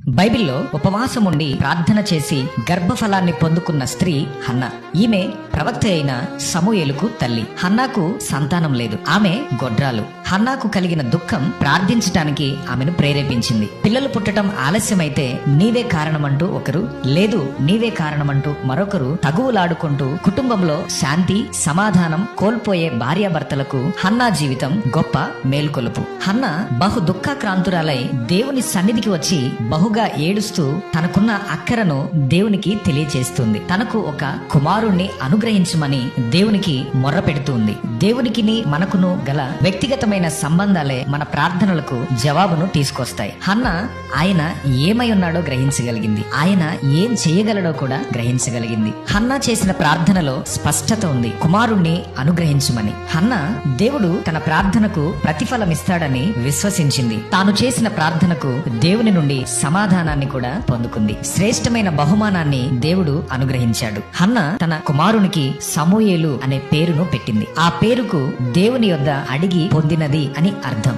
బైబిల్లో ఉపవాసం ఉండి ప్రార్థన చేసి గర్భఫలాన్ని పొందుకున్న స్త్రీ హన్నా. ఈమె ప్రవక్త అయిన సమూయేలుకు తల్లి. హన్నాకు సంతానం లేదు, ఆమె గొడ్రాలు. హన్నాకు కలిగిన దుఃఖం ప్రార్థించటానికి ఆమెను ప్రేరేపించింది. పిల్లలు పుట్టడం ఆలస్యమైతే నీవే కారణమంటూ ఒకరు, లేదు నీవే కారణమంటూ మరొకరు తగువులాడుకుంటూ కుటుంబంలో శాంతి సమాధానం కోల్పోయే భార్యాభర్తలకు హన్నా జీవితం గొప్ప మేల్కొలుపు. హన్నా బహు దుఃఖాక్రాంతురాలై దేవుని సన్నిధికి వచ్చి బహుగా ఏడుస్తూ తనకున్న అక్కరను దేవునికి తెలియజేస్తుంది. తనకు ఒక కుమారుణ్ణి అనుగ్రహించమని దేవునికి మొర్ర పెడుతుంది. దేవునికిని మనకును గల వ్యక్తిగతమైన సంబంధాలే మన ప్రార్థనలకు జవాబును తీసుకొస్తాయి. హన్నా ఆయన ఏమై ఉన్నాడో గ్రహించగలిగింది, ఆయన ఏం చేయగలడో కూడా గ్రహించగలిగింది. హన్నా చేసిన ప్రార్థనలో స్పష్టత ఉంది, కుమారుణ్ణి అనుగ్రహించమని. హన్నా దేవుడు తన ప్రార్థనకు ప్రతిఫలమిస్తాడని విశ్వసించింది. తాను చేసిన ప్రార్థనకు దేవుని నుండి సమాధానాన్ని కూడా పొందుకుంది. శ్రేష్టమైన బహుమానాన్ని దేవుడు అనుగ్రహించాడు. హన్నా తన కుమారునికి సమూయేలు అనే పేరును పెట్టింది. ఆ పేరుకు దేవుని యొద్ద అడిగి పొందినది అని అర్థం.